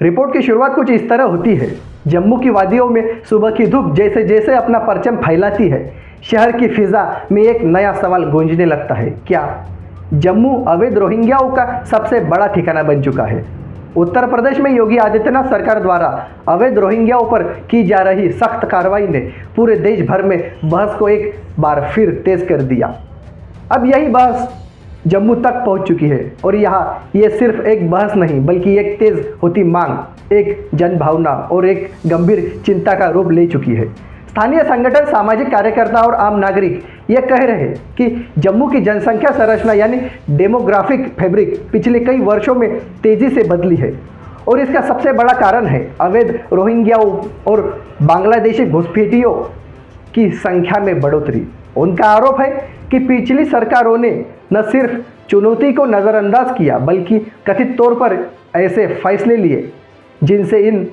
Report की शुरुआत कुछ इस तरह होती है। जम्मू की वादियों में सुबह की धूप जैसे जैसे अपना परचम फैलाती है, शहर की फिजा में एक नया सवाल गूंजने लगता है। क्या जम्मू अवैध रोहिंग्याओं का सबसे बड़ा ठिकाना बन चुका है? उत्तर प्रदेश में योगी आदित्यनाथ सरकार द्वारा अवैध रोहिंग्याओं पर की जा रही सख्त कार्रवाई ने पूरे देश भर में बहस को एक बार फिर तेज कर दिया। अब यही बहस जम्मू तक पहुंच चुकी है और यहाँ ये सिर्फ एक बहस नहीं बल्कि एक तेज होती मांग, एक जनभावना और एक गंभीर चिंता का रूप ले चुकी है। स्थानीय संगठन, सामाजिक कार्यकर्ता और आम नागरिक ये कह रहे हैं कि जम्मू की जनसंख्या संरचना यानी डेमोग्राफिक फैब्रिक पिछले कई वर्षों में तेजी से बदली है और इसका सबसे बड़ा कारण है अवैध रोहिंग्याओं और बांग्लादेशी घुसपैठियों की संख्या में बढ़ोतरी। उनका आरोप है कि पिछली सरकारों ने न सिर्फ चुनौती को नज़रअंदाज किया बल्कि कथित तौर पर ऐसे फैसले लिए जिनसे इन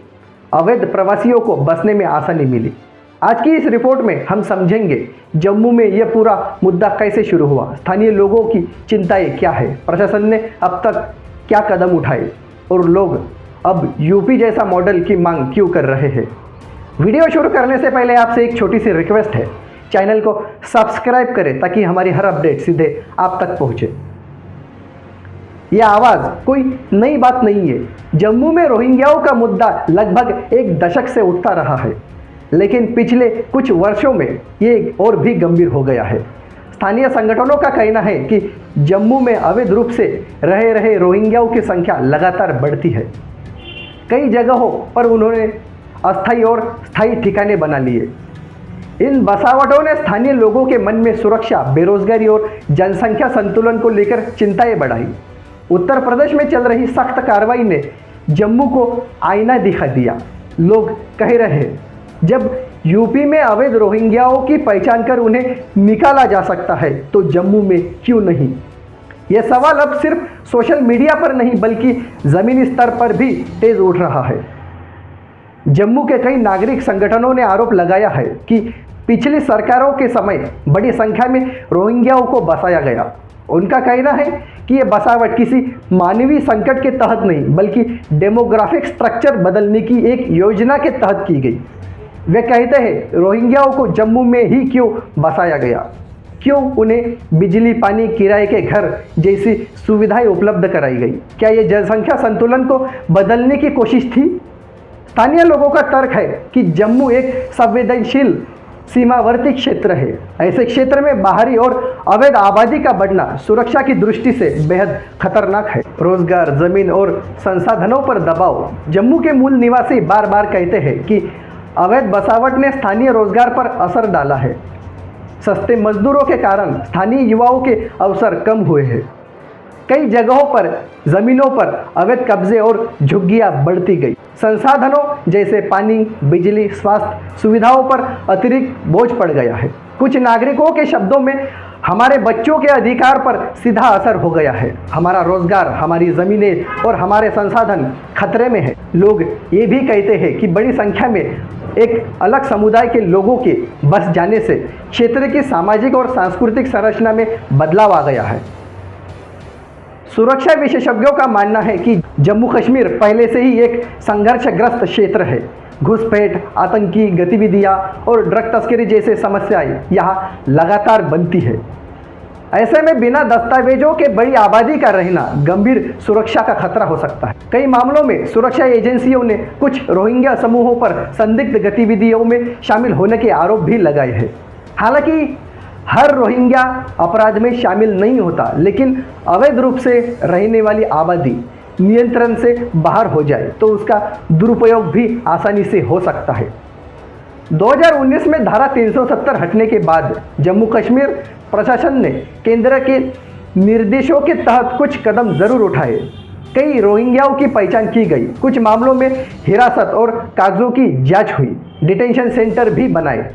अवैध प्रवासियों को बसने में आसानी मिली। आज की इस रिपोर्ट में हम समझेंगे जम्मू में यह पूरा मुद्दा कैसे शुरू हुआ, स्थानीय लोगों की चिंताएं क्या है, प्रशासन ने अब तक क्या कदम उठाए और लोग अब यूपी जैसा मॉडल की मांग क्यों कर रहे हैं। वीडियो शुरू करने से पहले आपसे एक छोटी सी रिक्वेस्ट है, चैनल को सब्सक्राइब करें ताकि हमारी हर अपडेट सीधे आप तक पहुंचे। यह आवाज़ कोई नई बात नहीं है। जम्मू में रोहिंग्याओं का मुद्दा लगभग एक दशक से उठता रहा है, लेकिन पिछले कुछ वर्षों में ये और भी गंभीर हो गया है। स्थानीय संगठनों का कहना है कि जम्मू में अवैध रूप से रह रहे रोहिंग्याओं की संख्या लगातार बढ़ती है। कई जगहों पर उन्होंने अस्थायी और स्थायी ठिकाने बना लिए। इन बसावटों ने स्थानीय लोगों के मन में सुरक्षा, बेरोजगारी और जनसंख्या संतुलन को लेकर चिंताएं बढ़ाई। उत्तर प्रदेश में चल रही सख्त कार्रवाई ने जम्मू को आईना दिखा दिया। लोग कह रहे हैं, जब यूपी में अवैध रोहिंग्याओं की पहचान कर उन्हें निकाला जा सकता है तो जम्मू में क्यों नहीं? यह सवाल अब सिर्फ सोशल मीडिया पर नहीं बल्कि ज़मीनी स्तर पर भी तेज उठ रहा है। जम्मू के कई नागरिक संगठनों ने आरोप लगाया है कि पिछली सरकारों के समय बड़ी संख्या में रोहिंग्याओं को बसाया गया। उनका कहना है कि यह बसावट किसी मानवीय संकट के तहत नहीं बल्कि डेमोग्राफिक स्ट्रक्चर बदलने की एक योजना के तहत की गई। वे कहते हैं, रोहिंग्याओं को जम्मू में ही क्यों बसाया गया? क्यों उन्हें बिजली, पानी, किराए के घर जैसी सुविधाएं उपलब्ध कराई गई? क्या ये जनसंख्या संतुलन को बदलने की कोशिश थी? स्थानीय लोगों का तर्क है कि जम्मू एक संवेदनशील सीमावर्ती क्षेत्र है। ऐसे क्षेत्र में बाहरी और अवैध आबादी का बढ़ना सुरक्षा की दृष्टि से बेहद खतरनाक है। रोजगार, जमीन और संसाधनों पर दबाव। जम्मू के मूल निवासी बार बार कहते हैं कि अवैध बसावट ने स्थानीय रोजगार पर असर डाला है। सस्ते मजदूरों के कारण स्थानीय युवाओं के अवसर कम हुए हैं। कई जगहों पर जमीनों पर अवैध कब्जे और झुग्गियां बढ़ती गई। संसाधनों जैसे पानी, बिजली, स्वास्थ्य सुविधाओं पर अतिरिक्त बोझ पड़ गया है। कुछ नागरिकों के शब्दों में हमारे बच्चों के अधिकार पर सीधा असर हो गया है। हमारा रोजगार, हमारी ज़मीनें और हमारे संसाधन खतरे में है। लोग ये भी कहते हैं कि बड़ी संख्या में एक अलग समुदाय के लोगों के बस जाने से क्षेत्र की सामाजिक और सांस्कृतिक संरचना में बदलाव आ गया है। सुरक्षा विशेषज्ञों का मानना है कि जम्मू कश्मीर पहले से ही एक संघर्षग्रस्त क्षेत्र है। घुसपैठ, आतंकी गतिविधियां और ड्रग तस्करी जैसे समस्याएं यहाँ लगातार बनती है। ऐसे में बिना दस्तावेजों के बड़ी आबादी का रहना गंभीर सुरक्षा का खतरा हो सकता है। कई मामलों में सुरक्षा एजेंसियों ने कुछ रोहिंग्या समूहों पर संदिग्ध गतिविधियों में शामिल होने के आरोप भी लगाए हैं। हालांकि हर रोहिंग्या अपराध में शामिल नहीं होता, लेकिन अवैध रूप से रहने वाली आबादी नियंत्रण से बाहर हो जाए तो उसका दुरुपयोग भी आसानी से हो सकता है। 2019 में धारा 370 हटने के बाद जम्मू कश्मीर प्रशासन ने केंद्र के निर्देशों के तहत कुछ कदम जरूर उठाए। कई रोहिंग्याओं की पहचान की गई। कुछ मामलों में हिरासत और कागजों की जांच हुई। डिटेंशन सेंटर भी बनाए।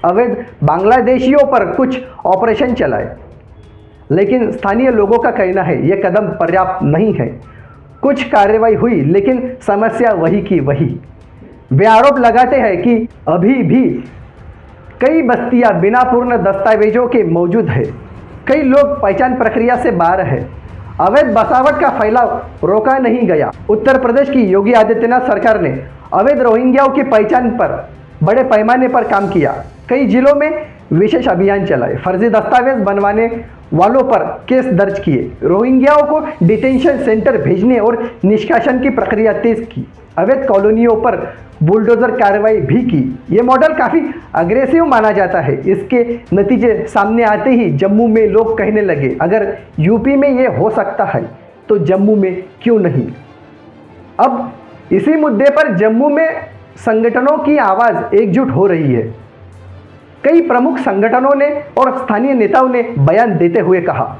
अवैध बांग्लादेशियों पर कुछ ऑपरेशन चलाए। लेकिन स्थानीय लोगों का कहना है यह कदम पर्याप्त नहीं है। कुछ कार्रवाई हुई लेकिन समस्या वही की वही। वे आरोप लगाते हैं कि अभी भी कई बस्तियां बिना पूर्ण दस्तावेजों के मौजूद है। कई लोग पहचान प्रक्रिया से बाहर है। अवैध बसावट का फैलाव रोका नहीं गया। उत्तर प्रदेश की योगी आदित्यनाथ सरकार ने अवैध रोहिंग्याओं की पहचान पर बड़े पैमाने पर काम किया। कई जिलों में विशेष अभियान चलाए, फर्जी दस्तावेज बनवाने वालों पर केस दर्ज किए, रोहिंग्याओं को डिटेंशन सेंटर भेजने और निष्कासन की प्रक्रिया तेज की, अवैध कॉलोनियों पर बुलडोजर कार्रवाई भी की। ये मॉडल काफ़ी अग्रेसिव माना जाता है। इसके नतीजे सामने आते ही जम्मू में लोग कहने लगे, अगर यूपी में ये हो सकता है तो जम्मू में क्यों नहीं। अब इसी मुद्दे पर जम्मू में संगठनों की आवाज़ एकजुट हो रही है। कई प्रमुख संगठनों ने और स्थानीय नेताओं ने बयान देते हुए कहा,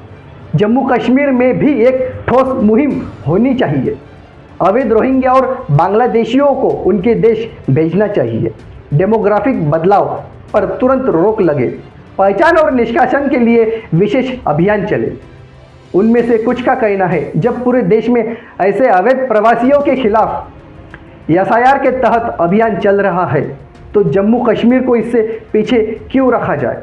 जम्मू कश्मीर में भी एक ठोस मुहिम होनी चाहिए। अवैध रोहिंग्या और बांग्लादेशियों को उनके देश भेजना चाहिए। डेमोग्राफिक बदलाव पर तुरंत रोक लगे। पहचान और निष्कासन के लिए विशेष अभियान चले। उनमें से कुछ का कहना है, जब पूरे देश में ऐसे अवैध प्रवासियों के खिलाफ एसआईआर के तहत अभियान चल रहा है तो जम्मू कश्मीर को इससे पीछे क्यों रखा जाए।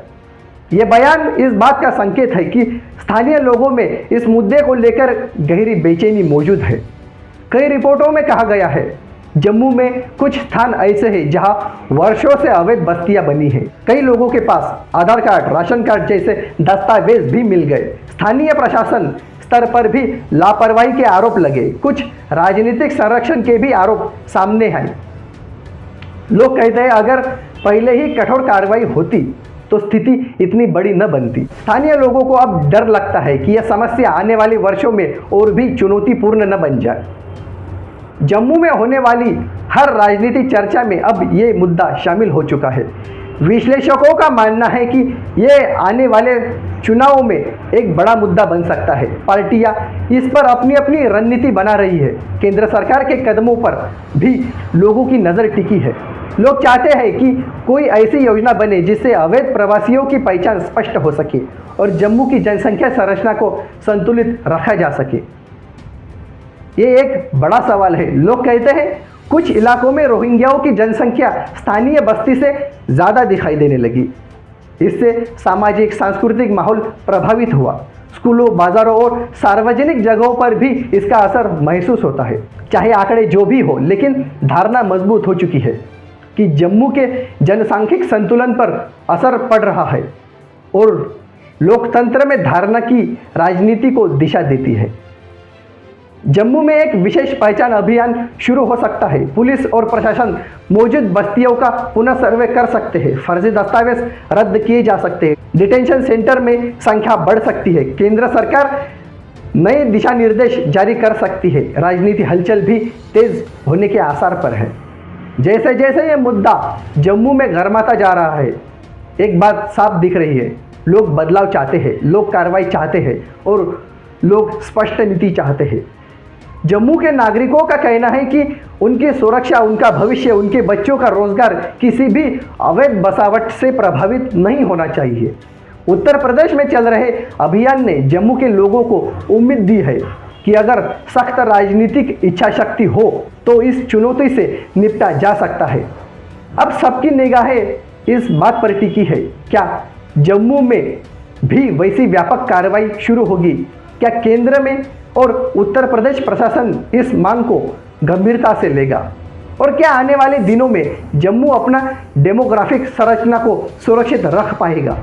ये बयान इस बात का संकेत है कि स्थानीय लोगों में इस मुद्दे को लेकर गहरी बेचैनी मौजूद है। कई रिपोर्टों में कहा गया है, जम्मू में कुछ स्थान ऐसे हैं जहां वर्षों से अवैध बस्तियां बनी हैं। कई लोगों के पास आधार कार्ड, राशन कार्ड जैसे दस्तावेज भी मिल गए। स्थानीय प्रशासन स्तर पर भी लापरवाही के आरोप लगे। कुछ राजनीतिक संरक्षण के भी आरोप सामने आए। लोग कहते हैं, अगर पहले ही कठोर कार्रवाई होती तो स्थिति इतनी बड़ी न बनती। स्थानीय लोगों को अब डर लगता है कि यह समस्या आने वाले वर्षों में और भी चुनौतीपूर्ण न बन जाए। जम्मू में होने वाली हर राजनीतिक चर्चा में अब ये मुद्दा शामिल हो चुका है। विश्लेषकों का मानना है कि ये आने वाले चुनावों में एक बड़ा मुद्दा बन सकता है। पार्टियां इस पर अपनी अपनी रणनीति बना रही है। केंद्र सरकार के कदमों पर भी लोगों की नज़र टिकी है। लोग चाहते हैं कि कोई ऐसी योजना बने जिससे अवैध प्रवासियों की पहचान स्पष्ट हो सके और जम्मू की जनसंख्या संरचना को संतुलित रखा जा सके। ये एक बड़ा सवाल है। लोग कहते हैं, कुछ इलाकों में रोहिंग्याओं की जनसंख्या स्थानीय बस्ती से ज़्यादा दिखाई देने लगी। इससे सामाजिक सांस्कृतिक माहौल प्रभावित हुआ। स्कूलों, बाज़ारों और सार्वजनिक जगहों पर भी इसका असर महसूस होता है। चाहे आंकड़े जो भी हो, लेकिन धारणा मजबूत हो चुकी है कि जम्मू के जनसांख्यिक संतुलन पर असर पड़ रहा है और लोकतंत्र में धारणा की राजनीति को दिशा देती है। जम्मू में एक विशेष पहचान अभियान शुरू हो सकता है। पुलिस और प्रशासन मौजूद बस्तियों का पुनः सर्वे कर सकते हैं। फर्जी दस्तावेज रद्द किए जा सकते हैं। डिटेंशन सेंटर में संख्या बढ़ सकती है। केंद्र सरकार नए दिशा निर्देश जारी कर सकती है। राजनीति हलचल भी तेज होने के आसार पर है। जैसे जैसे ये मुद्दा जम्मू में गरमाता जा रहा है, एक बात साफ दिख रही है, लोग बदलाव चाहते हैं, लोग कार्रवाई चाहते हैं और लोग स्पष्ट नीति चाहते हैं। जम्मू के नागरिकों का कहना है कि उनकी सुरक्षा, उनका भविष्य, उनके बच्चों का रोजगार किसी भी अवैध बसावट से प्रभावित नहीं होना चाहिए। उत्तर प्रदेश में चल रहे अभियान ने जम्मू के लोगों को उम्मीद दी है कि अगर सख्त राजनीतिक इच्छा शक्ति हो तो इस चुनौती से निपटा जा सकता है। अब सबकी निगाहें इस बात पर टिकी है, क्या जम्मू में भी वैसी व्यापक कार्रवाई शुरू होगी? क्या केंद्र में और उत्तर प्रदेश प्रशासन इस मांग को गंभीरता से लेगा? और क्या आने वाले दिनों में जम्मू अपना डेमोग्राफिक संरचना को सुरक्षित रख पाएगा?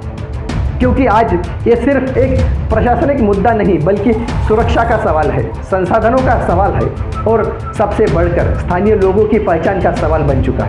क्योंकि आज ये सिर्फ एक प्रशासनिक मुद्दा नहीं, बल्कि सुरक्षा का सवाल है, संसाधनों का सवाल है और सबसे बढ़कर स्थानीय लोगों की पहचान का सवाल बन चुका है।